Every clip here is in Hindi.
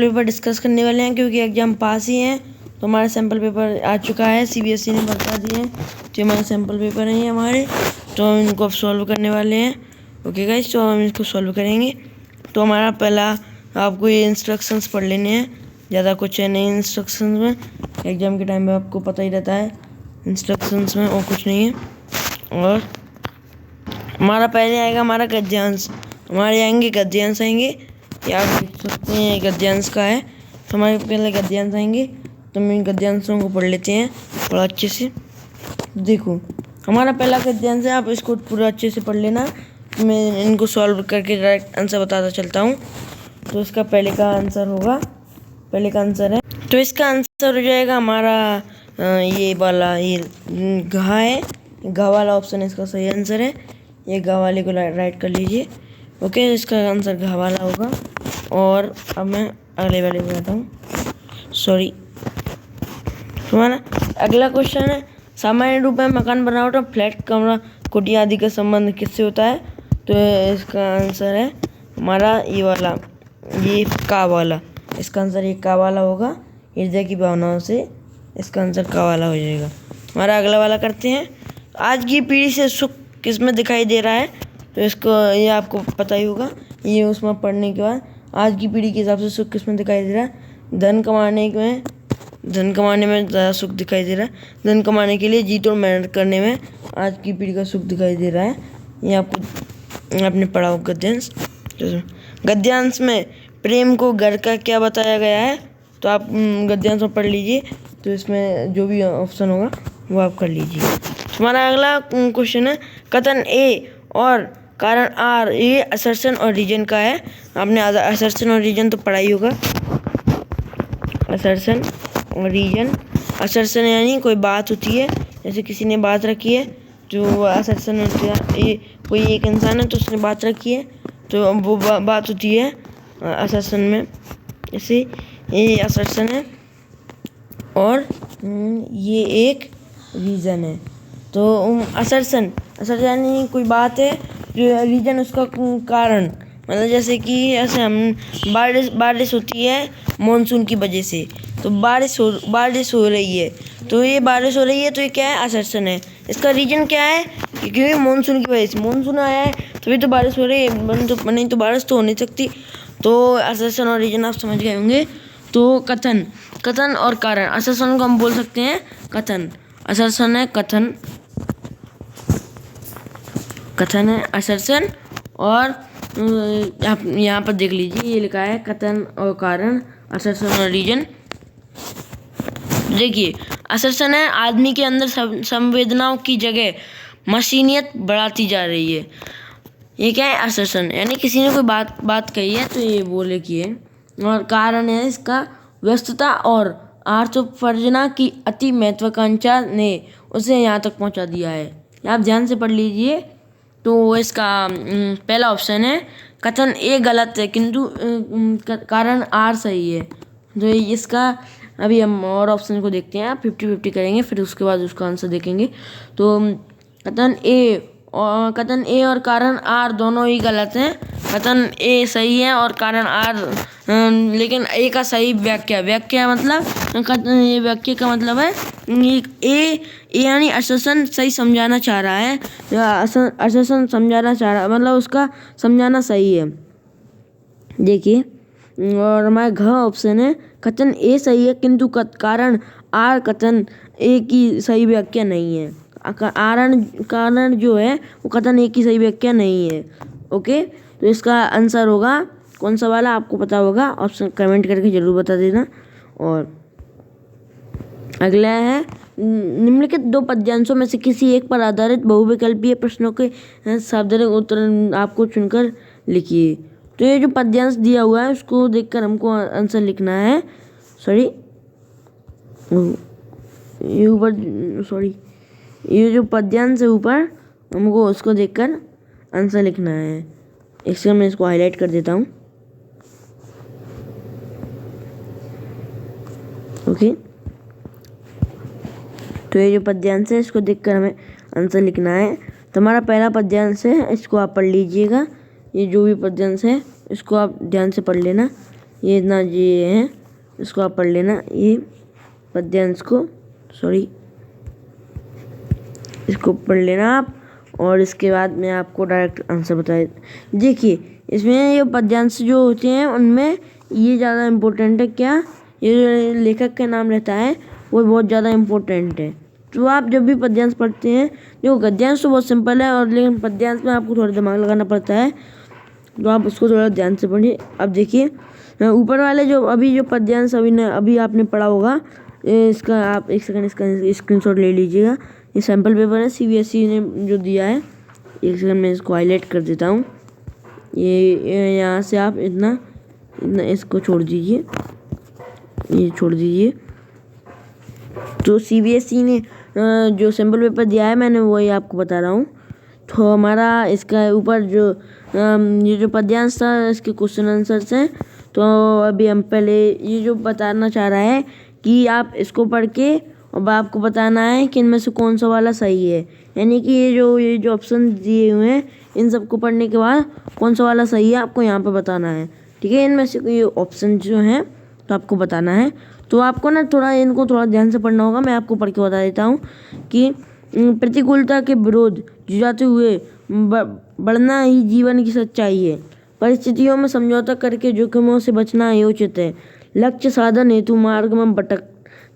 पेपर डिस्कस करने वाले हैं क्योंकि एग्ज़ाम पास ही हैं। तो हमारा सैम्पल पेपर आ चुका है, सीबीएसई ने बता दिए हैं। तो हमारे सैम्पल पेपर हैं हमारे, तो हम इनको अब सॉल्व करने वाले हैं। ओके गाइस, तो हम इसको सॉल्व करेंगे। तो हमारा पहला आपको ये इंस्ट्रक्शंस पढ़ लेने हैं, ज़्यादा कुछ है नहीं इंस्ट्रक्शंस में। एग्ज़ाम के टाइम में आपको पता ही रहता है इंस्ट्रक्शंस में और कुछ नहीं है। और हमारा पहले आएगा हमारा गद्यांश। हमारे आएंगे गद्यांश आएंगे, ये आप देख सकते हैं गद्यांश का है। तो हमारे पहले गद्यांश आएंगे, तो हम इन गद्यांशों को पढ़ लेते हैं थोड़ा अच्छे से। देखो हमारा पहला गद्यांश है, आप इसको पूरा अच्छे से पढ़ लेना। मैं इनको सॉल्व करके डायरेक्ट आंसर बताता चलता हूँ। तो इसका पहले का आंसर होगा, पहले का आंसर है, तो इसका आंसर हो जाएगा हमारा ये वाला, ये घा है, घा वाला ऑप्शन इसका सही आंसर है। ये घा वाले को राइट कर लीजिए। ओके, इसका आंसर घा वाला होगा। और अब मैं अगले वाले में आता हूँ। सॉरी, हमारा अगला क्वेश्चन है, सामान्य रूप में मकान बनावट और फ्लैट कमरा कुटिया आदि का संबंध किससे होता है? तो इसका आंसर है हमारा ये वाला, ये का वाला। इसका आंसर ये का वाला होगा, हृदय की भावनाओं से। इसका आंसर का वाला हो जाएगा। हमारा अगला वाला करते हैं, आज की पीढ़ी से सुख किसमें दिखाई दे रहा है? तो इसको ये आपको पता ही होगा, ये उसमें पढ़ने के बाद आज की पीढ़ी के हिसाब से सुख किसमें दिखाई दे रहा है? धन कमाने में ज़्यादा सुख दिखाई दे रहा है। धन कमाने के लिए जी तोड़ मेहनत करने में आज की पीढ़ी का सुख दिखाई दे रहा है। ये आपको आपने पढ़ा हो गद्यांश। गद्यांश में प्रेम को घर का क्या बताया गया है? तो आप गद्यांश में पढ़ लीजिए, तो इसमें जो भी ऑप्शन होगा वो आप कर लीजिए। हमारा अगला क्वेश्चन है, कथन ए और कारण आर, ये असर्शन और रीजन का है। आपने असर्शन और रीजन तो पढ़ा ही होगा। असर्शन और रीजन, असर्शन यानी कोई बात होती है, जैसे किसी ने बात रखी है जो असर्शन होती है। ये कोई एक इंसान है तो उसने बात रखी है, तो वो बात होती है असर्शन में। जैसे ये असर्शन है और ये एक रीजन है। तो असर्शन यानी कोई बात है, जो रीजन उसका कारण, मतलब जैसे कि ऐसे हम बारिश होती है मॉनसून की वजह से, तो बारिश हो रही है, तो ये बारिश हो रही है, तो ये क्या है? असर्शन है। इसका रीजन क्या है? क्योंकि मॉनसून की वजह से, मॉनसून आया है तभी तो बारिश हो रही है, नहीं तो बारिश तो हो नहीं सकती। तो असर्शन और रीजन आप समझ गए होंगे। तो कथन और कारण, असर्शन को हम बोल सकते हैं कथन, असर्शन है कथन है असर्शन। और आप यहाँ पर देख लीजिए, ये लिखा है कथन और कारण, असर्शन और रीजन। देखिए असर्शन है, आदमी के अंदर संवेदनाओं की जगह मशीनियत बढ़ाती जा रही है। ये क्या है? असर्शन, यानी किसी ने कोई बात कही है तो ये बोले कि है। और कारण है इसका, व्यस्तता और आर्थोपर्जना की अति महत्वाकांक्षा ने उसे यहाँ तक पहुँचा दिया है। आप ध्यान से पढ़ लीजिए। तो इसका पहला ऑप्शन है, कथन ए गलत है किंतु कारण आर सही है। तो इसका अभी हम और ऑप्शन को देखते हैं, 50-50 करेंगे, फिर उसके बाद उसका आंसर देखेंगे। तो कथन ए और कारण आर दोनों ही गलत हैं। कथन ए सही है और कारण आर, लेकिन ए का सही व्याख्या मतलब, ये व्याख्या का मतलब है ए यानी असर्शन सही समझाना चाह रहा है, असर्शन समझाना चाह रहा है, मतलब उसका समझाना सही है। देखिए, और हमारा घ ऑप्शन है, कथन ए सही है किंतु कारण आर कथन ए की सही व्याख्या नहीं है। कारण जो है वो कथन ए की सही व्याख्या नहीं है। ओके, तो इसका आंसर होगा कौन सा वाला, आपको पता होगा, ऑप्शन कमेंट करके जरूर बता देना। और अगला है, निम्नलिखित दो पद्यांशों में से किसी एक पर आधारित बहुविकल्पीय प्रश्नों के सावधानी उत्तर आपको चुनकर लिखिए। तो ये जो पद्यांश दिया हुआ है उसको देखकर हमको आंसर लिखना है। ये जो पद्यांश है ऊपर, हमको उसको देखकर आंसर लिखना है। इससे मैं इसको हाईलाइट कर देता हूँ। ओके, तो ये जो पद्यांश है इसको देखकर हमें आंसर लिखना है। तो हमारा पहला पद्यांश है, इसको आप पढ़ लीजिएगा। ये जो भी पद्यांश है इसको आप ध्यान से पढ़ लेना। ये इतना ये है, इसको आप पढ़ लेना, ये पद्यांश को, सॉरी, इसको पढ़ लेना आप। और इसके बाद मैं आपको डायरेक्ट आंसर बताए। देखिए इसमें ये पद्यांश जो होते हैं उनमें ये ज़्यादा इम्पोर्टेंट है। क्या ये जो लेखक का नाम रहता है वो बहुत ज़्यादा इम्पोर्टेंट है। तो आप जब भी पद्यांश पढ़ते हैं, जो गद्यांश तो बहुत सिंपल है, और लेकिन पद्यांश में आपको थोड़ा दिमाग लगाना पड़ता है, तो आप उसको थोड़ा ध्यान से पढ़िए। अब देखिए ऊपर वाले जो अभी जो पद्यांश अभी आपने पढ़ा होगा, इसका आप एक सेकंड इसका स्क्रीनशॉट ले लीजिएगा। ये सैम्पल पेपर है, सीबीएसई ने जो दिया है। एक सेकंड मैं इसको हाईलाइट कर देता हूँ। ये यहाँ से आप इतना इसको छोड़ दीजिए, ये छोड़ दीजिए। तो सीबीएसई ने जो सैम्पल पेपर दिया है, मैंने वही आपको बता रहा हूँ। तो हमारा इसका ऊपर जो ये जो पद्यांश था, इसके क्वेश्चन आंसर्स हैं। तो अभी हम पहले ये जो बताना चाह रहा है कि आप इसको पढ़ के अब आपको बताना है कि इनमें से कौन सा वाला सही है। यानी कि ये जो ऑप्शन दिए हुए हैं, इन सबको पढ़ने के बाद कौन सा वाला सही है आपको यहाँ पे बताना है। ठीक है, इनमें से कोई ऑप्शन जो हैं तो आपको बताना है। तो आपको ना थोड़ा इनको थोड़ा ध्यान से पढ़ना होगा। मैं आपको पढ़ के बता देता हूँ कि प्रतिकूलता के विरोध जुझाते हुए बढ़ना ही जीवन की सच्चाई है। परिस्थितियों में समझौता करके जोखिमों से बचना ही उचित है। लक्ष्य साधन हेतु मार्ग में भटक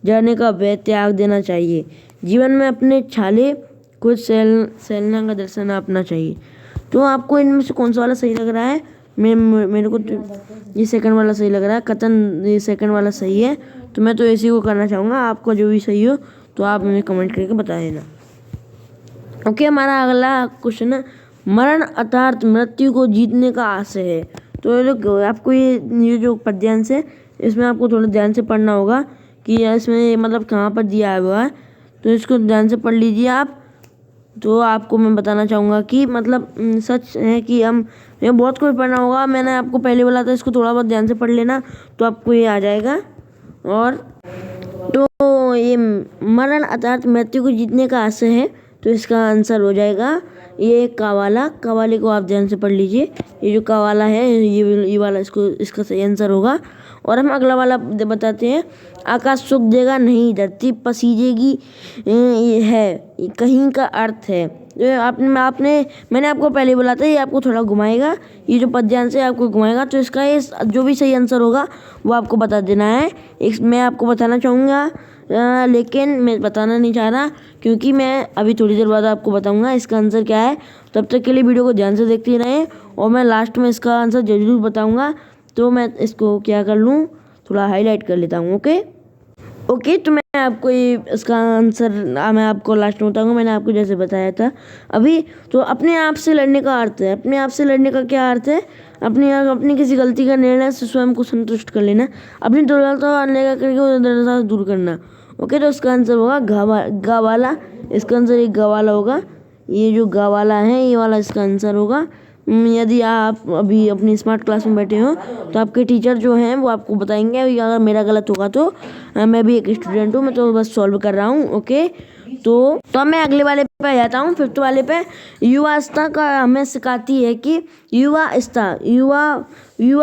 जाने का भय त्याग देना चाहिए। जीवन में अपने छाले कुछ सैलना का दर्शन अपना चाहिए। तो आपको इनमें से कौन सा वाला सही लग रहा है? मेरे को तो ये सेकंड वाला सही लग रहा है। कथन ये सेकंड वाला सही है, तो मैं तो इसी को करना चाहूँगा। आपका जो भी सही हो तो आप मुझे कमेंट करके बता देना। ओके, हमारा अगला क्वेश्चन है, मरण अर्थात मृत्यु को जीतने का आशय है। तो ये जो आपको ये जो पद्यांश है, इसमें आपको थोड़ा ध्यान से पढ़ना होगा कि इसमें मतलब कहाँ पर दिया हुआ है। तो इसको ध्यान से पढ़ लीजिए आप। तो आपको मैं बताना चाहूँगा कि मतलब सच है कि ये बहुत कुछ पढ़ना होगा। मैंने आपको पहले बोला था इसको थोड़ा बहुत ध्यान से पढ़ लेना, तो आपको ये आ जाएगा। और तो ये मरण अर्थात मृत्यु को जीतने का आशय है, तो इसका आंसर हो जाएगा ये कवाला। कवाले को आप ध्यान से पढ़ लीजिए। ये जो कवाला है ये वाला इसका सही आंसर होगा। और हम अगला वाला बताते हैं, आकाश सूख देगा नहीं धरती पसीजेगी ये है कहीं का अर्थ है। मैंने आपको पहले बोला था ये आपको थोड़ा घुमाएगा, ये जो पद्यांश है आपको घुमाएगा। तो इसका ये जो भी सही आंसर होगा वो आपको बता देना है। मैं आपको बताना चाहूँगा, लेकिन मैं बताना नहीं चाह रहा, क्योंकि मैं अभी थोड़ी देर बाद आपको बताऊंगा इसका आंसर क्या है। तब तक के लिए वीडियो को ध्यान से देखते रहें, और मैं लास्ट में इसका आंसर जरूर बताऊंगा। तो मैं इसको क्या कर लूँ, थोड़ा हाईलाइट कर लेता हूँ। ओके, तो मैं आपको इसका आंसर मैं आपको लास्ट में बताऊंगा। मैंने आपको जैसे बताया था अभी। तो अपने आप से लड़ने का अर्थ है, अपने आप से लड़ने का क्या अर्थ है? अपनी किसी गलती का निर्णय से स्वयं को संतुष्ट कर लेना, अपनी दुर्बलता अन्य करके दूर करना। ओके, तो इसका आंसर होगा गवाला। इसका आंसर एक गवाला होगा। ये जो गवाला है ये वाला इसका आंसर होगा। यदि आप अभी अपनी स्मार्ट क्लास में बैठे हो तो आपके टीचर जो हैं वो आपको बताएंगे। अगर मेरा गलत होगा तो मैं भी एक स्टूडेंट हूँ, मैं तो बस सॉल्व कर रहा हूँ। ओके, तो अब मैं अगले वाले पे आ जाता हूँ, फिफ्थ वाले पे। युवावस्था का हमें सिखाती है कि युवा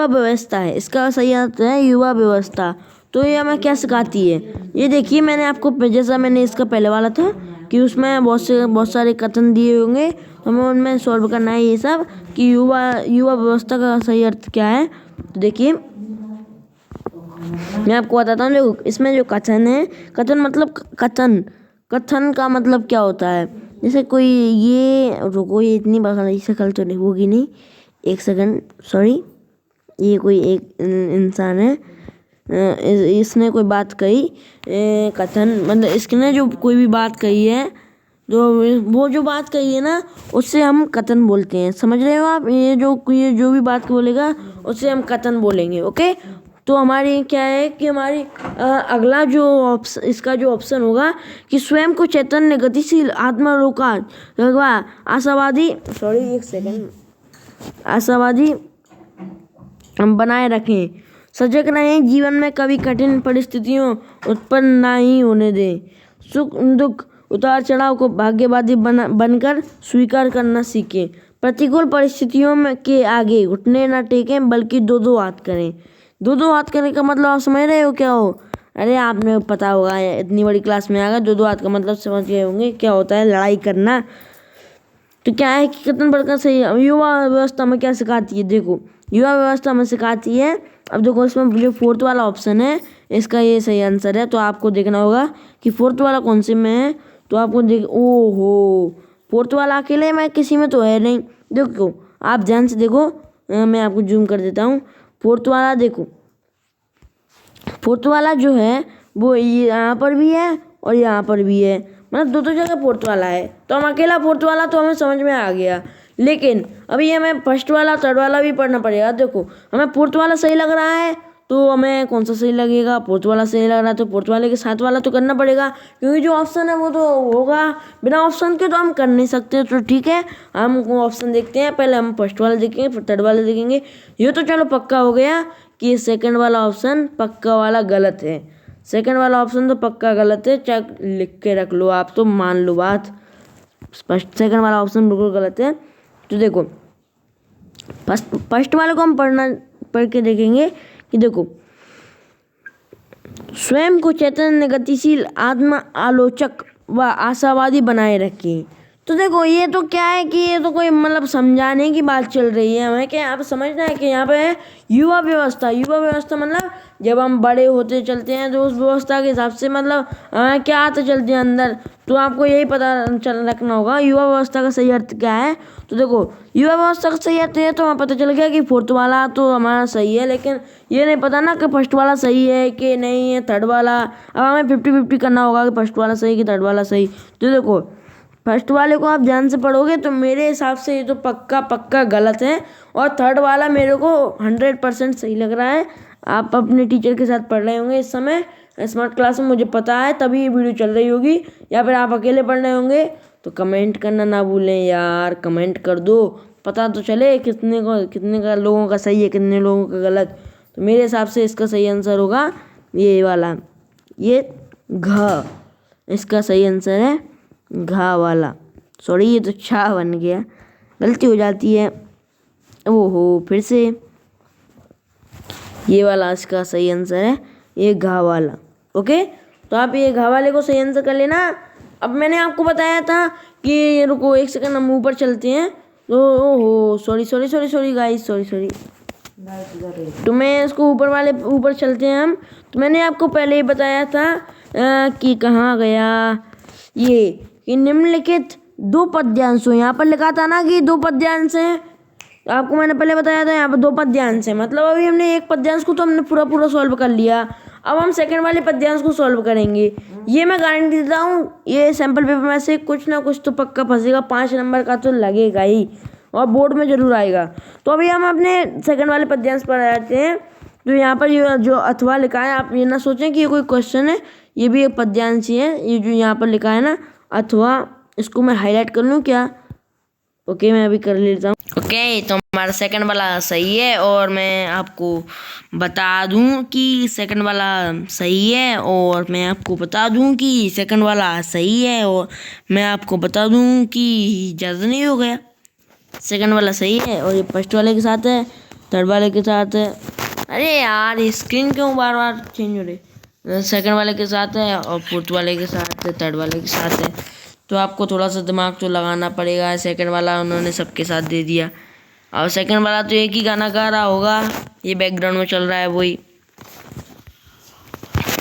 व्यवस्था है। इसका सही अर्थ है युवा व्यवस्था। तो ये हमें क्या सिखाती है? ये देखिए, मैंने आपको जैसा मैंने इसका पहले वाला था कि उसमें बहुत सारे कथन दिए होंगे, हमें उनमें सॉल्व करना है ये सब कि युवा व्यवस्था का सही अर्थ क्या है। तो देखिए मैं आपको बताता हूँ। इसमें जो कथन है, कथन मतलब कथन का मतलब क्या होता है? जैसे कोई ये इतनी बड़ी शक्ल तो नहीं होगी, नहीं, एक सेकंड, सॉरी, ये कोई एक इंसान है, इसने कोई बात कही, कथन मतलब इसने जो कोई भी बात कही है, तो वो जो बात कही है ना उससे हम कथन बोलते हैं। समझ रहे हो आप? ये जो भी बात बोलेगा उससे हम कथन बोलेंगे। ओके, तो हमारी क्या है कि हमारी अगला जो इसका जो ऑप्शन होगा कि स्वयं को चैतन्य गतिशील आत्मावलोका आशावादी हम बनाए रखें, सजग रहें, जीवन में कभी कठिन परिस्थितियों उत्पन्न ना ही होने दें, सुख दुख उतार चढ़ाव को भाग्यवादी बनकर स्वीकार करना सीखें, प्रतिकूल परिस्थितियों के आगे घुटने न टेकें बल्कि दो हाथ करें, दो दो हाथ करने का मतलब आप समझ रहे हो क्या हो? अरे आपने पता होगा, इतनी बड़ी क्लास में आ गए, दो दो हाथ का मतलब समझ गए होंगे क्या होता है लड़ाई करना। तो क्या है कि कितना बड़का सही युवा व्यवस्था में क्या सिखाती है, देखो युवा व्यवस्था में सिखाती है। अब देखो इसमें जो फोर्थ वाला ऑप्शन है इसका ये सही आंसर है। तो आपको देखना होगा कि फोर्थ वाला कौन से में है। तो आपको देख, ओहो फोर्थ वाला अकेले में किसी में तो है नहीं। देखो आप ध्यान से देखो, मैं आपको जूम कर देता हूँ। फोर्थ वाला देखो, फोर्थ वाला जो है वो यहाँ पर भी है और यहाँ पर भी है, मतलब दो दो जगह फोर्थ वाला है। तो हम अकेला फोर्थ वाला तो हमें समझ में आ गया, लेकिन अभी हमें फर्स्ट वाला थर्ड वाला भी पढ़ना पड़ेगा। देखो हमें फोर्थ वाला सही लग रहा है तो हमें कौन सा सही लगेगा, फोर्थ वाला सही लग रहा है तो फोर्थ वाले के साथ वाला तो करना पड़ेगा, क्योंकि जो ऑप्शन है वो तो होगा, बिना ऑप्शन के तो हम कर नहीं सकते। तो ठीक है, हम ऑप्शन देखते हैं, पहले हम फर्स्ट वाला देखेंगे फिर थर्ड वाला देखेंगे। ये तो चलो पक्का हो गया कि सेकंड वाला ऑप्शन पक्का वाला गलत है। सेकंड वाला ऑप्शन तो पक्का गलत है, चाहे लिख के रख लो आप, तो मान लो बात, सेकंड वाला ऑप्शन बिल्कुल गलत है। तो देखो फर्स्ट वाले को हम पढ़ के देखेंगे कि देखो स्वयं को चैतन्य, गतिशील, आत्मा आलोचक व आशावादी बनाए रखें। तो देखो ये तो क्या है कि ये तो कोई मतलब समझाने की बात चल रही है हमें, क्या आप समझना है कि यहाँ पे है युवा व्यवस्था। युवा व्यवस्था मतलब जब हम बड़े होते चलते हैं तो उस व्यवस्था के हिसाब से मतलब हमें क्या आते चलते हैं अंदर। तो आपको यही पता रखना होगा युवा व्यवस्था का सही अर्थ क्या है। तो देखो युवा व्यवस्था का सही अर्थ है तो हमें पता चल गया कि फोर्थ वाला तो हमारा सही है, लेकिन ये नहीं पता ना कि फर्स्ट वाला सही है कि नहीं है, थर्ड वाला। अब हमें 50-50 करना होगा कि फर्स्ट वाला सही कि थर्ड वाला सही। तो देखो फर्स्ट वाले को आप ध्यान से पढ़ोगे तो मेरे हिसाब से ये तो पक्का गलत है, और थर्ड वाला मेरे को 100% सही लग रहा है। आप अपने टीचर के साथ पढ़ रहे होंगे इस समय स्मार्ट क्लास में, मुझे पता है, तभी ये वीडियो चल रही होगी, या फिर आप अकेले पढ़ रहे होंगे। तो कमेंट करना ना भूलें यार, कमेंट कर दो, पता तो चले कितने का लोगों का सही है कितने लोगों का गलत। तो मेरे हिसाब से इसका सही आंसर होगा ये वाला, ये घ, इसका सही आंसर है घा वाला। सॉरी ये तो छा बन गया, गलती हो जाती है। ओहो फिर से, ये वाला इसका सही आंसर है, ये घा वाला। ओके, तो आप ये घा वाले को सही आंसर कर लेना। अब मैंने आपको बताया था कि रुको एक सेकंड हम ऊपर चलते हैं। तो ओहो सॉरी गाइस, सॉरी। तो मैं इसको ऊपर वाले ऊपर चलते हैं हम। तो मैंने आपको पहले ही बताया था कि कहाँ गया ये, कि निम्नलिखित दो पद्यांशों, यहाँ पर लिखा था ना कि दो पद्यांश हैं, तो आपको मैंने पहले बताया था यहाँ पर दो पद्यांश हैं। मतलब अभी हमने एक पद्यांश को तो हमने पूरा सॉल्व कर लिया, अब हम सेकंड वाले पद्यांश को सॉल्व करेंगे। ये मैं गारंटी देता हूँ, ये सैम्पल पेपर में से कुछ ना कुछ तो पक्का फंसेगा, 5 नंबर का तो लगेगा ही, और बोर्ड में जरूर आएगा। तो अभी हम अपने सेकंड वाले पद्यांश पर आ जाते हैं। तो यहाँ पर ये जो अथवा लिखा है, आप ये ना सोचें कि ये कोई क्वेश्चन है, ये भी एक पद्यांश ही है। ये जो यहाँ पर लिखा है ना अथवा, इसको मैं हाईलाइट कर लूँ क्या? ओके मैं अभी कर लेता हूँ। ओके तो हमारा सेकंड वाला सही है, और मैं आपको बता दूं कि सेकंड वाला सही है, और मैं आपको बता दूं कि सेकंड वाला सही है, और मैं आपको बता दूं कि ज़्यादा नहीं हो गया, सेकंड वाला सही है, और ये फर्स्ट वाले के साथ है, थर्ड वाले के साथ है। अरे यार ये स्क्रीन क्यों बार बार चेंज हो रही है? सेकंड वाले के साथ है, और फोर्थ वाले के साथ है, थर्ड वाले के साथ है। तो आपको थोड़ा सा दिमाग तो लगाना पड़ेगा। सेकंड वाला उन्होंने सबके साथ दे दिया, और सेकंड वाला तो एक ही गाना गा रहा होगा, ये बैकग्राउंड में चल रहा है वही।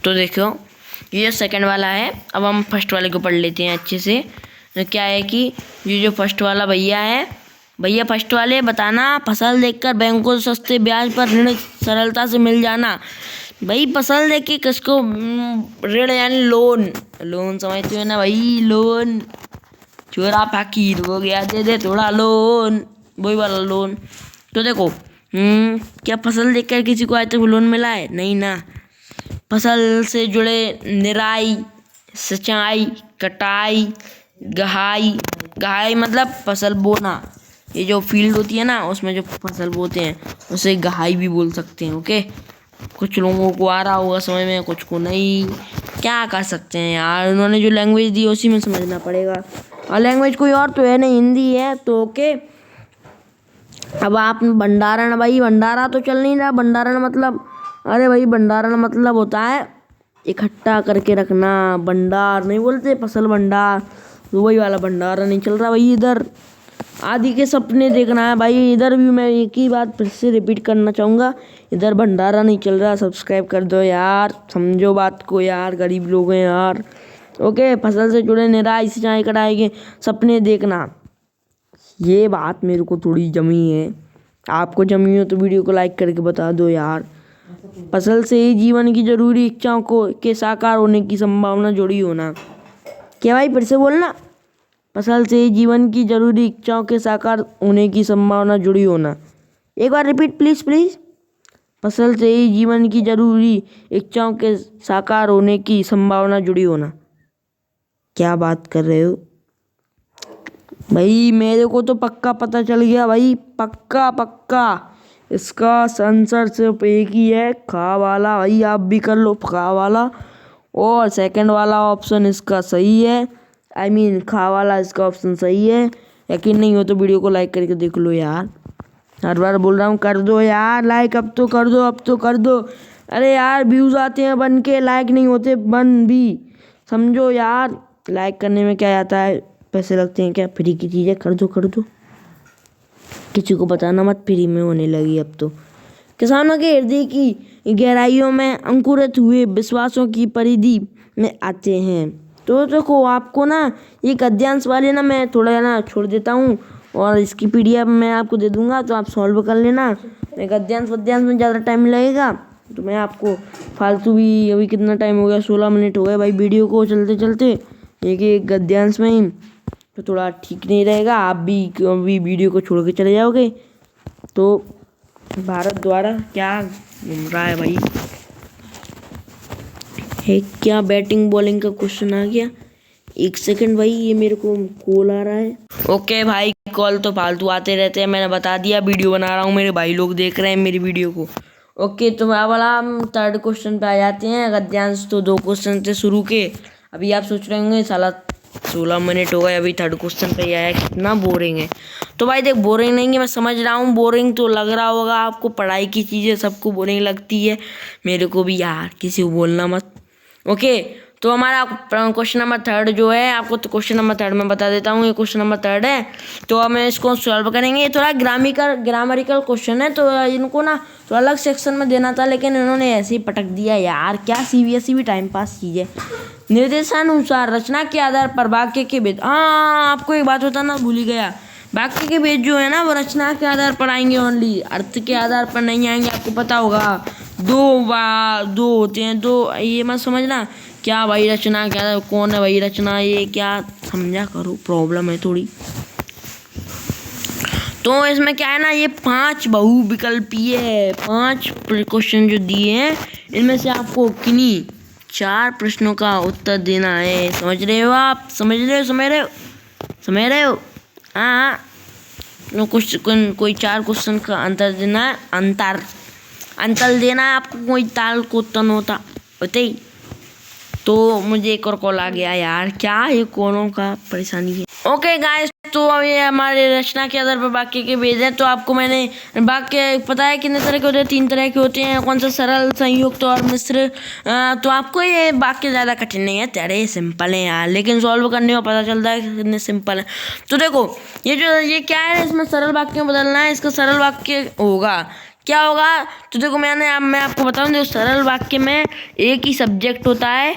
तो देखो ये सेकंड वाला है। अब हम फर्स्ट वाले को पढ़ लेते हैं अच्छे से। तो क्या है कि ये जो फर्स्ट वाला भैया है, भैया फर्स्ट वाले बताना, फसल देखकर बैंकों से सस्ते ब्याज पर ऋण सरलता से मिल जाना। भाई फसल देख के किसको ऋण यानी लोन समझते हो ना भाई, लोन, चोरा फकीर हो गया, दे थोड़ा लोन, वही वाला लोन। तो देखो क्या फसल देखकर किसी को आज तक लोन मिला है? नहीं ना। फसल से जुड़े निराई, सिंचाई, कटाई, गहाई मतलब फसल बोना, ये जो फील्ड होती है ना उसमें जो फसल बोते हैं उसे गहाई भी बोल सकते हैं। ओके, कुछ लोगों को आ रहा होगा समझ में, कुछ को नहीं, क्या कर सकते हैं यार, उन्होंने जो लैंग्वेज दी उसी में समझना पड़ेगा, और लैंग्वेज कोई और तो है नहीं, हिंदी है। तो ओके, अब आप भंडारण, भाई भंडारा तो चल नहीं रहा, भंडारण मतलब अरे भाई भंडारण मतलब होता है इकट्ठा करके रखना, भंडार नहीं बोलते, फसल भंडार, तो वही वाला भंडारा नहीं चल रहा भाई इधर। आदि के सपने देखना है भाई, इधर भी मैं एक ही बात फिर से रिपीट करना चाहूँगा, इधर भंडारा नहीं चल रहा। सब्सक्राइब कर दो यार, समझो बात को यार, गरीब लोग हैं यार। ओके, फसल से जुड़े निराई सिंचाई कटाई के सपने देखना, ये बात मेरे को थोड़ी जमी है। आपको जमी हो तो वीडियो को लाइक करके बता दो यार। फसल से ही जीवन की जरूरी इच्छाओं को के साकार होने की संभावना जुड़ी होना। क्या भाई फिर से बोलना, फसल से ही जीवन की जरूरी इच्छाओं के साकार होने की संभावना जुड़ी होना। एक बार रिपीट प्लीज प्लीज। फसल से ही जीवन की जरूरी इच्छाओं के साकार होने की संभावना जुड़ी होना। क्या बात कर रहे हो भाई, मेरे को तो पक्का पता चल गया भाई, पक्का पक्का। इसका आंसर सिर्फ एक ही है, खा वाला। भाई आप भी कर लो खा वाला, और सेकंड वाला ऑप्शन इसका सही है। आई मीन खा वाला इसका ऑप्शन सही है। यकीन नहीं हो तो वीडियो को लाइक करके देख लो यार, हर बार बोल रहा हूँ कर दो यार लाइक, अब तो कर दो, अब तो कर दो। अरे यार व्यूज़ आते हैं बन के, लाइक नहीं होते बन भी, समझो यार। लाइक करने में क्या आता है, पैसे लगते हैं क्या, फ्री की चीज़ है, कर दो कर दो। किसी को बताना मत, फ्री में होने लगी अब तो। किसानों के हृदय की गहराइयों में अंकुरित हुए विश्वासों की परिधि में आते हैं। तो देखो आपको ना ये गद्यांश वाले ना मैं थोड़ा ना छोड़ देता हूँ, और इसकी पीडीएफ मैं आपको दे दूंगा, तो आप सॉल्व कर लेना। गद्यांश वद्यांश में ज़्यादा टाइम लगेगा, तो मैं आपको फालतू भी, अभी कितना टाइम हो गया, 16 मिनट हो गए भाई वीडियो को चलते चलते, एक गद्यांश में ही, तो थोड़ा ठीक नहीं रहेगा। आप भी अभी वीडियो को छोड़ के चले जाओगे। तो भारत द्वारा क्या घूम रहा है भाई, है क्या बैटिंग बॉलिंग का क्वेश्चन आ गया। एक सेकंड भाई, ये मेरे को कॉल आ रहा है। ओके भाई, कॉल तो फालतू आते रहते हैं, मैंने बता दिया वीडियो बना रहा हूँ, मेरे भाई लोग देख रहे हैं मेरी वीडियो को। ओके, तो वाला हम थर्ड क्वेश्चन पे आ जाते हैं। गद्यांश तो 2 क्वेश्चन थे शुरू के। अभी आप सोच रहे होंगे साला 16 मिनट हो गए अभी थर्ड क्वेश्चन पे आया, कितना बोरिंग है। तो भाई देख, बोरिंग नहीं है, मैं समझ रहा हूँ, बोरिंग तो लग रहा होगा आपको, पढ़ाई की चीज़ें सबको बोरिंग लगती है, मेरे को भी यार, किसी को बोलना मत। ओके, तो हमारा क्वेश्चन नंबर 3 जो है, आपको तो क्वेश्चन नंबर 3 में बता देता हूँ, ये क्वेश्चन नंबर 3 है। तो हम इसको सॉल्व करेंगे। ये थोड़ा ग्रामरिकल क्वेश्चन है, तो इनको ना तो अलग सेक्शन में देना था, लेकिन इन्होंने ऐसे ही पटक दिया यार। क्या सीबीएसई भी टाइम पास कीजिए। निर्देशानुसार रचना के आधार पर वाक्य के भेद, हाँ आपको एक बात बताना भूल ही गया, वाक्य के भेद जो है ना वो रचना के आधार पर आएंगे ओनली, अर्थ के आधार पर नहीं आएंगे। आपको पता होगा 2 होते हैं, 2, ये मत समझना क्या भाई रचना क्या, कौन है भाई रचना, ये क्या समझा करो, प्रॉब्लम है थोड़ी। तो इसमें क्या है ना, ये 5 बहुविकल्पीय है। 5 क्वेश्चन जो दिए हैं, इनमें से आपको किन्हीं 4 प्रश्नों का उत्तर देना है। समझ रहे हो आप, समझ रहे हो हाँ। कोई 4 क्वेश्चन का अंतर देना है, अंतर देना है आपको, कोई ताल को तन होता होते ही। तो मुझे एक और कॉल आ गया यार, क्या ये कॉलों का परेशानी है। ओके गाइस, तो अब ये हमारे रचना के आधार पर वाक्य के भेद हैं। तो आपको मैंने वाक्य पता है कितने तरह के होते हैं, 3 तरह के होते हैं। कौन सा, सरल, संयुक्त और मिश्र। तो आपको ये वाक्य ज़्यादा कठिन नहीं है, तेरे सिंपल है यार, लेकिन सॉल्व करने में पता चलता है कितने सिंपल है। तो देखो ये क्या है, इसमें सरल वाक्य बदलना है। इसका सरल वाक्य होगा, क्या होगा, तो देखो मैं आपको बताऊं, देखो सरल वाक्य में एक ही सब्जेक्ट होता है,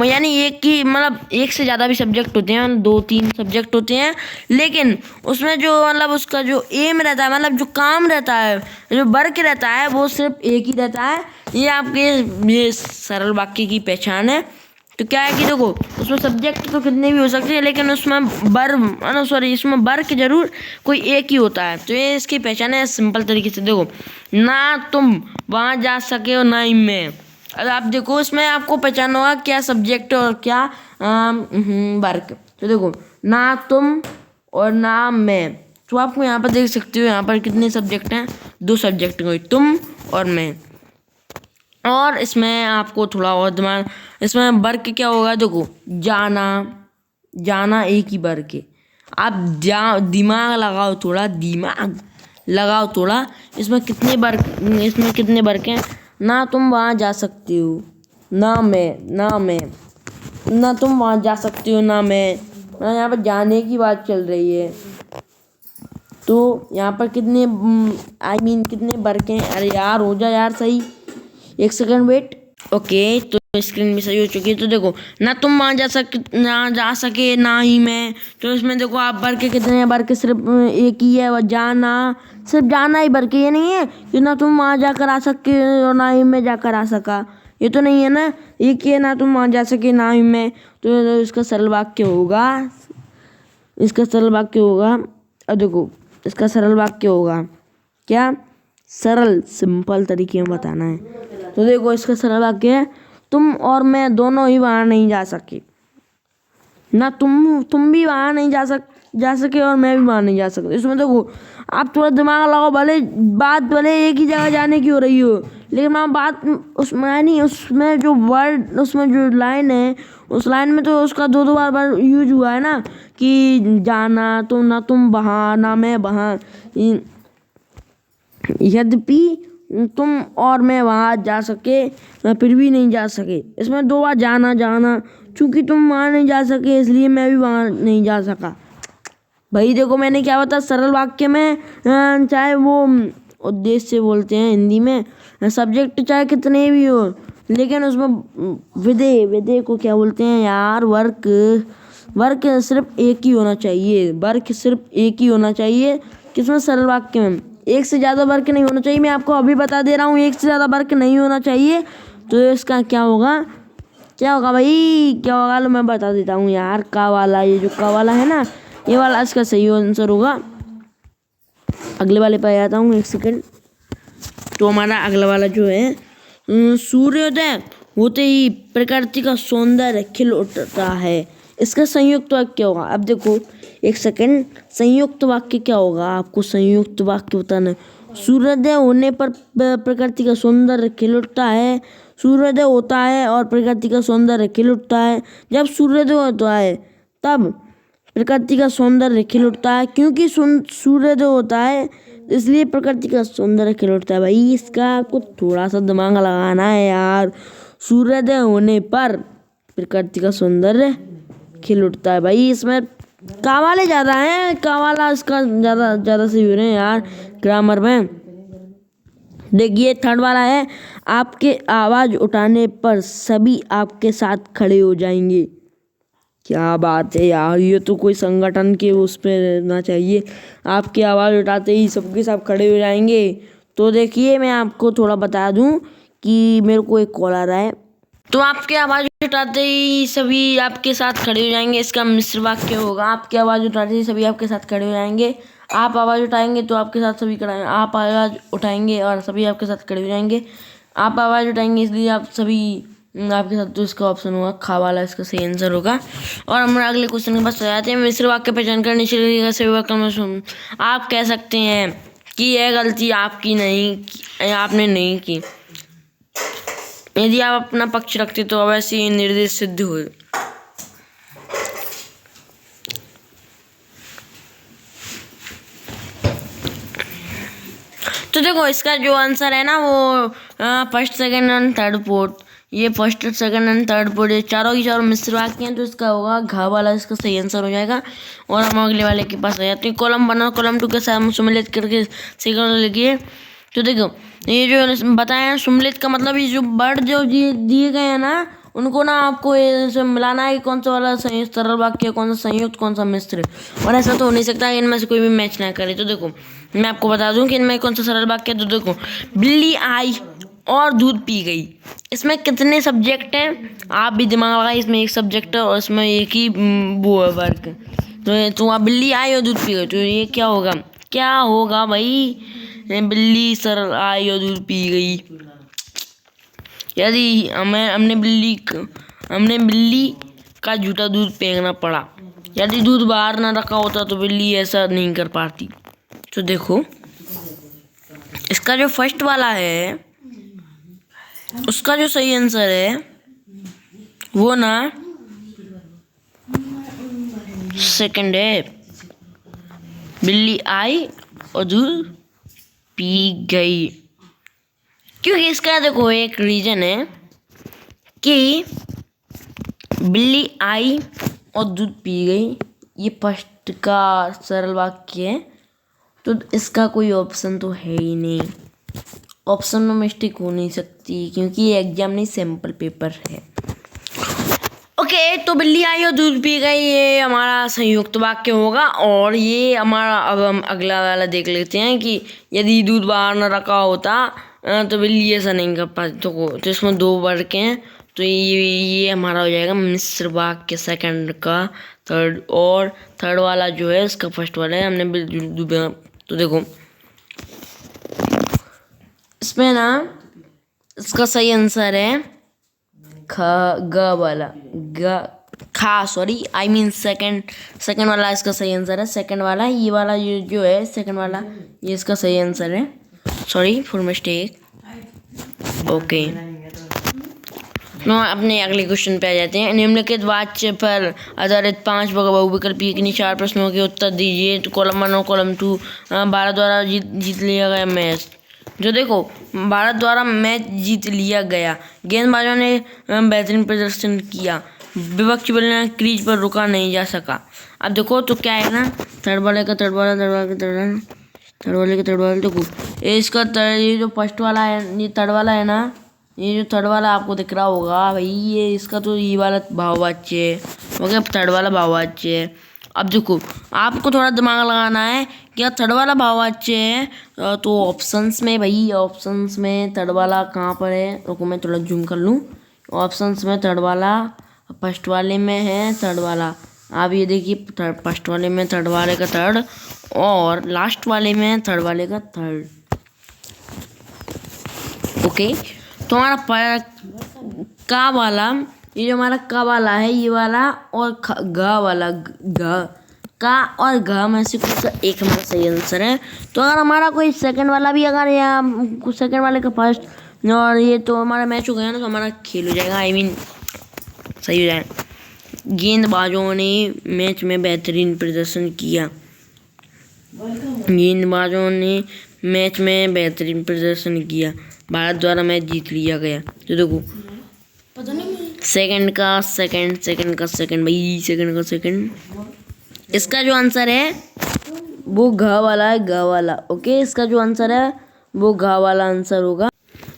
यानी एक ही मतलब एक से ज़्यादा भी सब्जेक्ट होते हैं, 2-3 सब्जेक्ट होते हैं, लेकिन उसमें जो मतलब उसका जो एम रहता है, मतलब जो काम रहता है, जो वर्क रहता है, वो सिर्फ एक ही रहता है। ये आपके ये सरल वाक्य की पहचान है। तो क्या है कि देखो उसमें सब्जेक्ट तो कितने भी हो सकते हैं, लेकिन उसमें इसमें वर्क जरूर कोई एक ही होता है। तो ये इसकी पहचान है सिंपल तरीके से। देखो, ना तुम वहाँ जा सके हो ना ही मैं। अब आप देखो इसमें आपको पहचान होगा क्या सब्जेक्ट और क्या वर्क। तो देखो, ना तुम और ना मैं, तो आपको यहाँ पर देख सकते हो, यहाँ पर कितने सब्जेक्ट हैं, 2 सब्जेक्ट, तुम और मैं। और इसमें आपको थोड़ा और दिमाग, इसमें वर्क क्या होगा, देखो जाना एक ही वर्क है। आप दिमाग लगाओ थोड़ा, इसमें कितने वर्क हैं, ना तुम वहाँ जा सकती हो, ना मैं, ना तुम वहाँ जा सकती हो, ना मैं। यहाँ पर जाने की बात चल रही है। तो यहाँ पर कितने कितने वर्क हैं? अरे यार हो जा यार सही, एक सेकंड वेट। ओके, तो स्क्रीन भी सही हो चुकी है। तो देखो, ना तुम वहाँ जा सके ना ही मैं। तो इसमें देखो आप वर्क कितने हैं, वर्क सिर्फ एक ही है, जाना, सिर्फ जाना ही वर्क। ये नहीं है कि ना तुम वहाँ जाकर आ सके और ना ही मैं जाकर आ सका, ये तो नहीं है ना। एक ही है, ना तुम वहाँ जा सके ना ही मैं। तो इसका सरल वाक्य होगा, अब देखो इसका सरल वाक्य होगा क्या? सरल सिंपल तरीके में बताना है। तो देखो इसका सरल वाक्य है, तुम और मैं दोनों ही वहाँ नहीं जा सके। ना तुम भी वहाँ नहीं जा सके और मैं भी वहाँ नहीं जा सकता। इसमें देखो आप थोड़ा दिमाग लगाओ, भले एक ही जगह जाने की हो रही हो, लेकिन मैं बात उसमें नहीं, उसमें जो वर्ड, उसमें जो लाइन है, उस लाइन में तो उसका दो बार यूज हुआ है ना, कि जाना, तो ना तुम वहाँ ना मैं वहाँ। यद्यपि तुम और मैं वहाँ जा सके, मैं फिर भी नहीं जा सके। इसमें दो बार जाना, चूंकि तुम वहाँ नहीं जा सके इसलिए मैं भी वहाँ नहीं जा सका। भाई देखो मैंने क्या बता, सरल वाक्य में चाहे वो उद्देश्य से बोलते हैं हिंदी में, सब्जेक्ट चाहे कितने भी हो, लेकिन उसमें विधेय को क्या बोलते हैं यार? वर्क सिर्फ एक ही होना चाहिए, वर्क सिर्फ एक ही होना चाहिए। किसमें? सरल वाक्य में। एक से ज़्यादा वर्क नहीं होना चाहिए, मैं आपको अभी बता दे रहा हूँ, एक से ज़्यादा वर्क नहीं होना चाहिए। तो इसका क्या होगा भाई, क्या होगा? लो मैं बता देता हूँ यार, का वाला, ये जो का वाला है ना, ये वाला इसका सही आंसर होगा। अगले वाले पे आता हूँ, एक सेकंड। तो हमारा अगला वाला जो है, सूर्योदय होते ही प्रकृति का सौंदर्य खिल उठता है। इसका संयुक्त वाक्य क्या होगा? अब देखो एक सेकंड, संयुक्त वाक्य क्या होगा? आपको संयुक्त वाक्य बताना है। सूर्योदय होने पर प्रकृति का सौंदर्य खिल उठता है। सूर्योदय होता है और प्रकृति का सौंदर्य खिल उठता है। जब सूर्योदय होता है तब प्रकृति का सौंदर्य खिल उठता है, क्योंकि सूर्योदय होता है इसलिए प्रकृति का सौंदर्य खिल उठता है। भाई इसका आपको थोड़ा सा दिमाग लगाना है यार। सूर्योदय होने पर प्रकृति का सौंदर्य खिल उठता है। भाई इसमें कावाले ज़्यादा हैं, कावाला इसका ज़्यादा सही हो रहे हैं यार ग्रामर में। देखिए थर्ड वाला है, आपके आवाज़ उठाने पर सभी आपके साथ खड़े हो जाएंगे। क्या बात है यार, ये तो कोई संगठन के उस पर रहना चाहिए। आपकी आवाज़ उठाते ही सबके सब खड़े हो जाएंगे। तो देखिए मैं आपको थोड़ा बता दूं कि मेरे को एक कॉल आ रहा है। तो आपकी आवाज़ उठाते ही सभी आपके साथ खड़े हो जाएंगे, इसका मिश्र वाक्य होगा। आपकी आवाज़ उठाते ही सभी आपके साथ खड़े हो जाएंगे। आप आवाज़ उठाएंगे तो आपके साथ सभी खड़े, आप आवाज़ उठाएंगे और सभी आपके साथ खड़े हो जाएंगे। आप आवाज़ उठाएंगे इसलिए आप सभी आपके साथ, तो इसका ऑप्शन होगा खा वाला, इसका सही आंसर होगा। और हम अगले क्वेश्चन के पास जाते हैं। मिश्र वाक्य पहचान कर निश्चित सही वाक्य में सुन। आप कह सकते हैं कि यह गलती आपकी नहीं, आपने नहीं की। यदि आप अपना पक्ष रखते तो अवश्य ही निर्देश सिद्ध हुए। तो देखो इसका जो आंसर है ना वो first second and third fourth, ये first second and third fourth ये चारों की चारों मिश्र वाक्य हैं। तो इसका होगा घा वाला, इसका सही आंसर हो जाएगा। और हम अगले वाले के पास आ जाते हैं। कॉलम 1 और कॉलम 2 के साथ सम्मिलित करके सेकंड लिखिए। तो देखो ये जो बताया सम्मिलित का मतलब ये जो वर्ड जो दिए गए हैं ना, उनको ना आपको ये मिलाना है कि कौन सा वाला संयुक्त सरल वाक्य, कौन सा संयुक्त, कौन सा मिश्र। और ऐसा तो हो नहीं सकता इनमें से कोई भी मैच ना करे। तो देखो मैं आपको बता दूं कि इनमें कौन सा सरल वाक्य है। तो देखो बिल्ली आई और दूध पी गई, इसमें कितने सब्जेक्ट हैं? आप भी दिमाग लगाइए, इसमें एक सब्जेक्ट है और इसमें एक ही वो है वर्क। तो आप बिल्ली आई और दूध पी गई, तो ये क्या होगा भाई? बिल्ली सर आई और दूध पी गई। यदि हमने बिल्ली का झूठा दूध फेंकना पड़ा, यदि दूध बाहर ना रखा होता तो बिल्ली ऐसा नहीं कर पाती। तो देखो इसका जो फर्स्ट वाला है उसका जो सही आंसर है वो ना सेकंड है, बिल्ली आई और दूध पी गई। क्योंकि इसका देखो एक रीजन है कि बिल्ली आई और दूध पी गई, ये फर्स्ट का सरल वाक्य है, तो इसका कोई ऑप्शन तो है ही नहीं। ऑप्शन में मिस्टेक हो नहीं सकती क्योंकि ये एग्जाम नहीं सैम्पल पेपर है। ओके, तो बिल्ली आई और दूध पी गई, ये हमारा संयुक्त वाक्य होगा। और ये हमारा, अब हम अगला वाला देख लेते हैं कि यदि दूध बाहर न रखा होता तो बिल्ली ऐसा नहीं कर पाती। तो इसमें 2 वर्ग हैं, तो ये हमारा हो जाएगा मिश्र वाक्य सेकंड का थर्ड। और थर्ड वाला जो है इसका फर्स्ट वाला है, हमने तो देखो इसमें ना इसका सही आंसर है ग वाला, सेकंड वाला इसका सही आंसर है। सेकंड वाला ये वाला ये जो है सेकंड वाला, ये इसका सही आंसर है। Sorry for mistake. ओके, अपने अगले क्वेश्चन पे आ जाते हैं। निम्नलिखित वाक्य पर आधारित 5 बहुविकल्पीय किन्हीं 4 प्रश्नों के उत्तर दीजिए। तो कॉलम 1 और कॉलम 2, भारत द्वारा जीत लिया गया मैच। जो देखो, भारत द्वारा मैच जीत लिया गया, गेंदबाजों ने बेहतरीन प्रदर्शन किया, विपक्षी बल्लेबाज क्रीज पर रुका नहीं जा सका। अब देखो तो क्या है ना, थर्ड वाले का थर्ड वाला, देखो इसका ये जो फर्स्ट वाला है, ये थर्ड वाला है ना, ये जो थर्ड वाला आपको दिख रहा होगा भाई, ये इसका तो ये वाला भाववाच्य है, ओके, थर्ड वाला भाववाच्य है। अब देखो आपको थोड़ा दिमाग लगाना है, क्या थर्ड वाला भाववाच्य है तो ऑप्शंस में, भाई ऑप्शंस में थर्ड वाला कहाँ पर है, रुको मैं थोड़ा जूम कर लूँ। ऑप्शंस में थर्ड वाला फर्स्ट वाले में है थर्ड वाला, आप ये देखिए फर्स्ट वाले में थर्ड वाले का थर्ड और लास्ट वाले में थर्ड वाले का थर्ड। ओके, तो हमारा का वाला, ये जो हमारा का वाला है ये वाला, और ग वाला, का और घ में से कुछ एक हमारा सही आंसर है। तो अगर हमारा कोई सेकंड वाला भी, अगर या सेकंड वाले का फर्स्ट और ये, तो हमारा मैच हो गया ना, तो हमारा खेल हो जाएगा, सही हो जाएगा। गेंदबाजों ने मैच में बेहतरीन प्रदर्शन किया, गेंदबाजों ने मैच में बेहतरीन प्रदर्शन किया, भारत द्वारा मैच जीत लिया गया। तो देखो सेकंड का सेकंड भाई, सेकंड का सेकंड, इसका जो आंसर है वो घ वाला है, घ वाला। ओके, इसका जो आंसर है वो घ वाला आंसर होगा।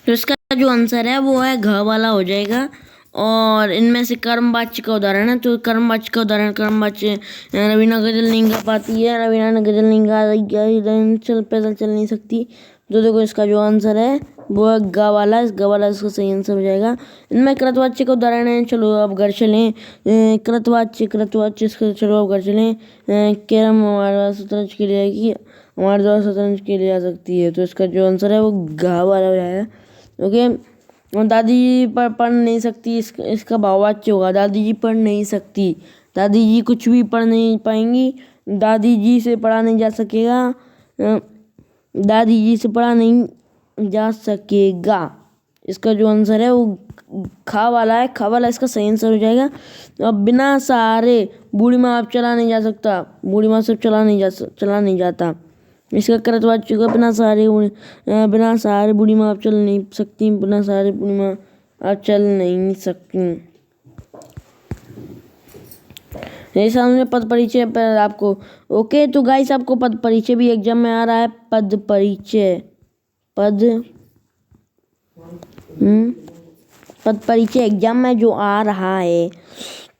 तो इसका जो आंसर है वो है घ वाला हो जाएगा। और इनमें से कर्मवाच्य का उदाहरण है, तो कर्मवाच्य का उदाहरण, कर्मवाच्य रवीना गजल नहीं गा पाती है, रवीना ने गजल नहीं गा, पैदल चल नहीं सकती। तो देखो इसका जो आंसर है वो है गा वाला, गा वाला इसका सही आंसर हो जाएगा। इनमें कृतवाच्य का उदाहरण है, चलो अब घर चलें, कृतवाच्य इसका, चलो अब घर चलें, कैरम हमारे पास शतरंज के लिए आएगी, हमारे द्वारा शतरंज के लिए आ सकती है। तो इसका जो आंसर है वो गा वाला हो जाएगा। ओके, दादी पढ़ नहीं सकती, इसका भाववाच्य होगा, दादी जी पढ़ नहीं सकती, दादी जी कुछ भी पढ़ नहीं पाएंगी, दादी जी से पढ़ा नहीं जा सकेगा, दादी जी से पढ़ा नहीं जा सकेगा। इसका जो आंसर है वो खा वाला है, खा वाला इसका सही आंसर हो जाएगा। अब बिना सहारे बूढ़ी माँ आप चला नहीं जा सकता, बूढ़ी माँ से चला नहीं जाता। इसका कृतवाच्य होगा बिना सहारे बूढ़ी माँ आप चल नहीं सकती, बिना सहारे बूढ़ी माँ आप चल नहीं सकती। ये सामने पद परिचय पर आपको, ओके, तो गाइस आपको पद परिचय भी एग्जाम में आ रहा है, पद परिचय एग्जाम में जो आ रहा है,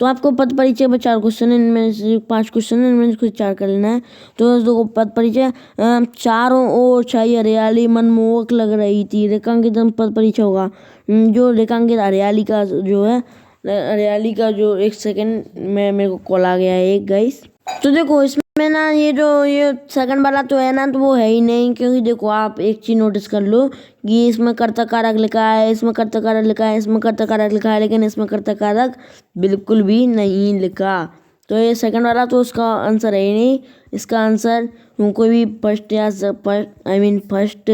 तो आपको पद परिचय में 4 क्वेश्चन है, इनमें से 5 क्वेश्चन है, इनमें से कुछ 4 कर लेना है। तो देखो पद परिचय, चारों ओर छाई हरियाली मनमोहक लग रही थी, रेखांकित पद परिचय होगा। जो रेखांकित हरियाली का जो है, हरियाली का जो, एक सेकंड में मेरे को कॉल आ गया है एक गाइस। तो देखो इसमें ना ये सेकंड वाला तो है ना, तो वो है ही नहीं, क्योंकि देखो आप एक चीज नोटिस कर लो कि इसमें कर्ता कारक लिखा है, इसमें कर्ता कारक लिखा है, इसमें कर्ता कारक लिखा है, लेकिन इसमें कर्ता कारक बिल्कुल भी नहीं लिखा। तो ये सेकंड वाला तो उसका आंसर है ही नहीं। इसका आंसर कोई भी फर्स्ट या फर्स्ट,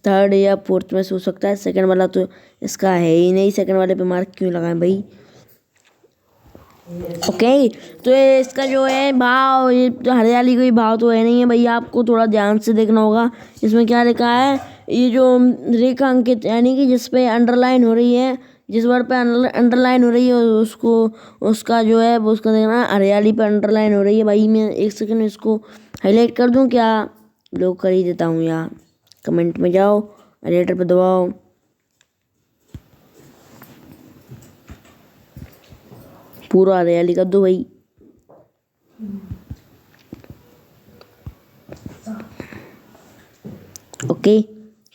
थर्ड या फोर्थ में से हो सकता है। सेकंड वाला तो इसका है ही नहीं, सेकंड वाले पे मार्क क्यों लगाएं भाई। ओके, तो इसका जो है भाव, ये तो हरियाली कोई भाव तो है नहीं है भैया, आपको थोड़ा ध्यान से देखना होगा। इसमें क्या लिखा है, ये जो रेखा अंकित यानी कि जिस पे अंडरलाइन हो रही है, जिस वर्ड पे अंडरलाइन हो रही है उसको उसका जो है वो उसका देखना हरियाली पे अंडरलाइन हो रही है भाई। मैं एक सेकंड में इसको हाईलाइट कर दूं क्या? लोग कर ही देता हूँ यार। कमेंट में जाओ, हाईलाइटर पे दबाओ। पूरा हरियाली कर दो भाई। ओके,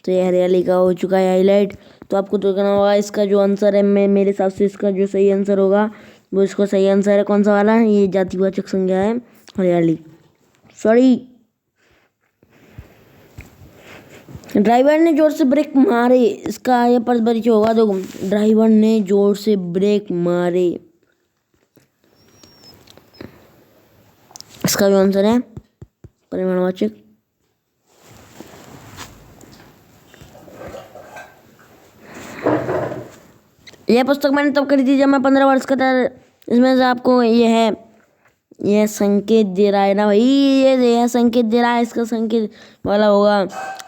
तो ये हरियाली का हो चुका है हाईलाइट। तो आपको तो करना होगा इसका जो आंसर है, मैं मेरे हिसाब से इसका जो सही आंसर होगा वो इसका सही आंसर है कौन सा वाला है? ये जातिवाचक संज्ञा है हरियाली। सॉरी, ड्राइवर ने जोर से ब्रेक मारे, इसका ये परिचय होगा। तो ड्राइवर ने जोर से ब्रेक मारे, इसका जो आंसर है परिमाणवाचक। यह पुस्तक मैंने तब खरीदी जब मैं 15 वर्ष का था। इसमें से आपको यह संकेत दे रहा है ना भाई, यह संकेत दे रहा है, इसका संकेत वाला होगा।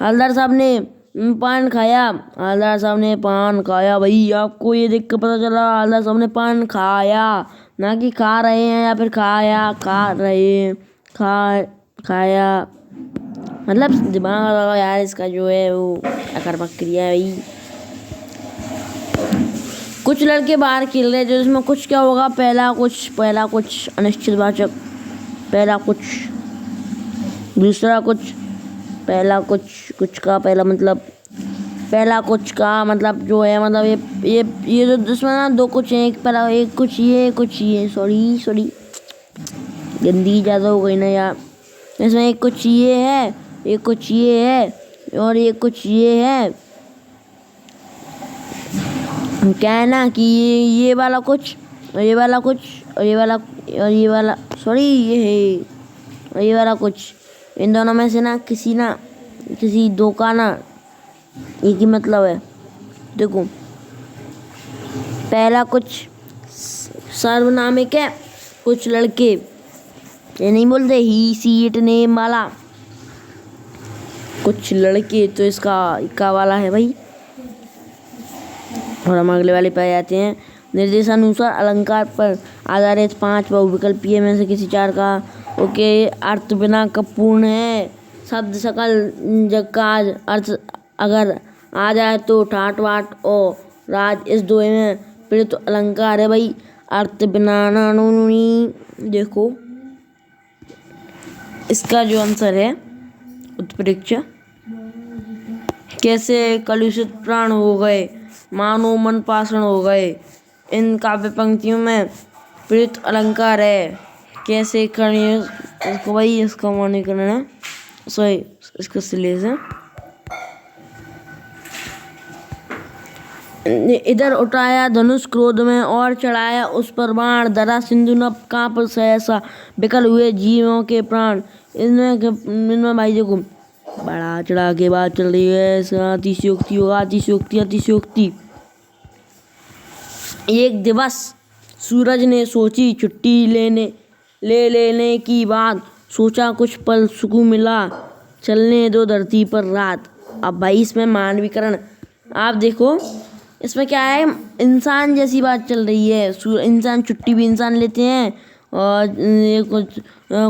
हवलदार साहब ने पान खाया, हवलदार साहब ने पान खाया भाई। आपको ये देख कर पता चला हवलदार साहब ने पान खाया, ना कि खा रहे हैं या फिर खाया, खा रहे, खाया मतलब दिमाग लगाओ यार। इसका जो है वो अकर्मक क्रिया है भाई। कुछ लड़के बाहर खेल रहे थे, जिसमें कुछ क्या होगा? पहला कुछ अनिश्चितवाचक, पहला कुछ, दूसरा कुछ, पहला कुछ का पहला मतलब, पहला कुछ का मतलब जो है मतलब ये जो जिसमें ना दो कुछ है, एक पहला एक कुछ ये सॉरी गंदी ज़्यादा हो गई ना यार। इसमें एक कुछ ये है, एक कुछ ये है और एक कुछ ये है। क्या है ना कि ये वाला कुछ और ये वाला कुछ और ये वाला सॉरी ये है और ये वाला कुछ, इन दोनों में से ना किसी दो का ना एक ही मतलब है। देखो, पहला कुछ सर्वनामिक है, कुछ लड़के ये नहीं बोलते ही सी इट नेम वाला, कुछ लड़के, तो इसका वाला है भाई। और हम अगले वाले पे जाते हैं। निर्देशानुसार अलंकार पर आधारित 5 बहुविकल्पीय में से किसी 4 का ओके अर्थ बिना कब पूर्ण है? शब्द सकल जग का अर्थ अगर आ जाए तो ठाट वाट और राज, इस दो में फिर तो अलंकार है भाई। अर्थ बिना नानी। देखो इसका जो आंसर है उत्प्रेक्षा। कैसे कलुषित प्राण हो गए, मानो मन पाषण हो गए, इन काव्य पंक्तियों में प्रेत अलंकार है। कैसे करें इसको भाई? इसका मौनीकरण है, सॉरी इसका सिलेस है। इधर उठाया धनुष क्रोध में और चढ़ाया उस पर बाण, धरा सिंधु नभ कांप सहसा, बिकल हुए जीवों के प्राण। इनमें भाई देखो बड़ा चढ़ा के बात चल रही है। अतिशयोक्ति होगा, अतिशयोक्ति। एक दिवस सूरज ने सोची छुट्टी ले लेने की बात, सोचा कुछ पल सुकून मिला, चलने दो धरती पर रात। अब भाई इसमें मानवीकरण आप देखो, इसमें क्या है, इंसान जैसी बात चल रही है। इंसान छुट्टी भी इंसान लेते हैं और ये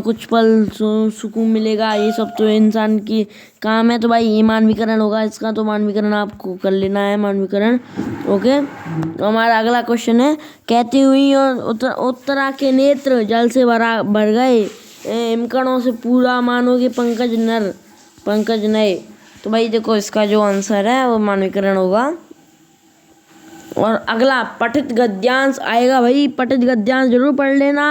कुछ पल सुकून मिलेगा, ये सब तो इंसान की काम है। तो भाई ये मानवीकरण होगा इसका। तो मानवीकरण आपको कर लेना है, मानवीकरण। ओके, तो हमारा अगला क्वेश्चन है। कहती हुई और उत्तरा के नेत्र जल से भर गए, हिमकणों से पूरा मानो कि पंकज नए। तो भाई देखो इसका जो आंसर है वो मानवीकरण होगा। और अगला पठित गद्यांश आएगा भाई। पठित गद्यांश जरूर पढ़ लेना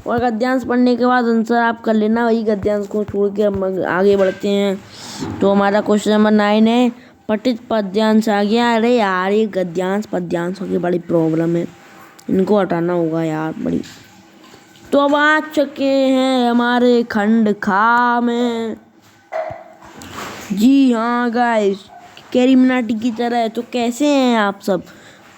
और गद्यांश पढ़ने के बाद आंसर आप कर लेना भाई। गद्यांश को छोड़ के हम आगे बढ़ते हैं। तो हमारा क्वेश्चन नंबर 9 है, पठित पद्यांश आ गया। अरे यार ये गद्यांश पद्यांशों की बड़ी प्रॉब्लम है, इनको हटाना होगा यार बड़ी। तो अब आ चुके हैं हमारे खंड खा में। जी हाँ गाइस, कैरी मिनाटी की तरह। तो कैसे हैं आप सब?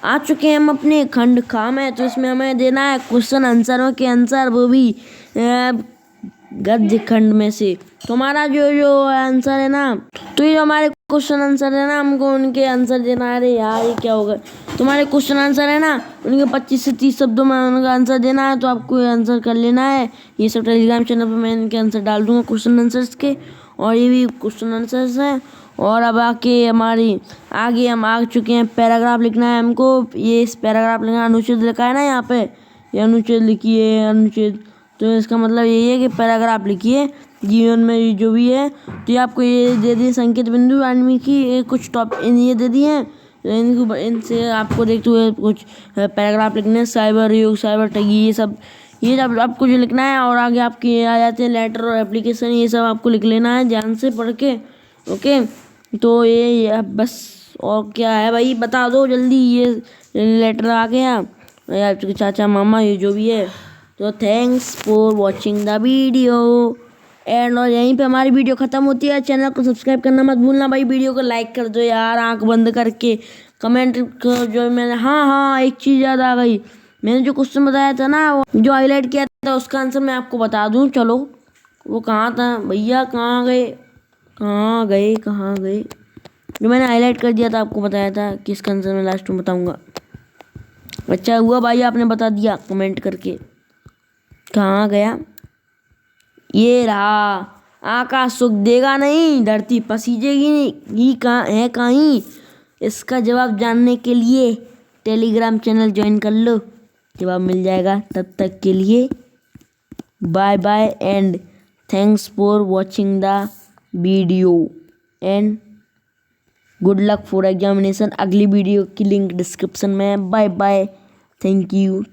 आ चुके हैं हम अपने खंड खा में। तो इसमें हमें देना है क्वेश्चन आंसरों के आंसर, वो भी गद्य खंड में से। तो हमारा जो आंसर है ना, तो ये हमारे क्वेश्चन आंसर है ना, हमको उनके आंसर देना है। अरे यार ये क्या होगा, तुम्हारे क्वेश्चन आंसर है ना, उनके 25 से 30 शब्दों में उनका आंसर देना है, तो आपको आंसर कर लेना है। ये सब टेलीग्राम चैनल पर मैं इनके आंसर डाल दूंगा क्वेश्चन आंसर्स के, और ये भी क्वेश्चन आंसर्स हैं। और अब आके हमारी आगे हम आ चुके हैं, पैराग्राफ लिखना है हमको। ये इस पैराग्राफ लिखना, अनुच्छेद लिखा है ना यहाँ पे, ये अनुच्छेद लिखिए, अनुच्छेद। तो इसका मतलब यही है कि पैराग्राफ लिखिए जीवन में जो भी है। तो ये आपको ये दे दिए संकेत बिंदु वाल्मीकि, ये कुछ टॉप ये दे दिए हैं। इनको इनसे आपको देखते हुए कुछ पैराग्राफ लिखने हैं। साइबर युग, साइबर ठगी, ये सब आपको जो लिखना है। और आगे आपके आ जाते हैं लेटर और एप्लीकेशन, ये सब आपको लिख लेना है ध्यान से पढ़ के। ओके, तो ये बस। और क्या है भाई, बता दो जल्दी। ये लेटर आ गया आपके चाचा मामा ये जो भी है। तो thanks for watching the video and. और यहीं पे हमारी वीडियो ख़त्म होती है। चैनल को सब्सक्राइब करना मत भूलना भाई। वीडियो को लाइक कर दो यार, आंख बंद करके कमेंट जो मैंने, हाँ एक चीज़ याद आ गई। मैंने जो क्वेश्चन बताया था ना, जो हाईलाइट किया था, उसका आंसर मैं आपको बता दूं। चलो वो कहाँ था भैया, कहाँ गए कहाँ गए कहाँ गए, जो मैंने हाईलाइट कर दिया था, आपको बताया था कि इसका आंसर मैं लास्ट में बताऊँगा। अच्छा हुआ भाई आपने बता दिया कमेंट करके। कहाँ गया, ये रहा। आकाश सुख देगा नहीं, धरती पसीजेगी नहीं, ही कहाँ है कहीं। इसका जवाब जानने के लिए टेलीग्राम चैनल ज्वाइन कर लो, जवाब मिल जाएगा। तब तक के लिए bye bye and thanks for watching the video and good luck for examination. अगली वीडियो की लिंक डिस्क्रिप्शन में है। Bye bye, thank you.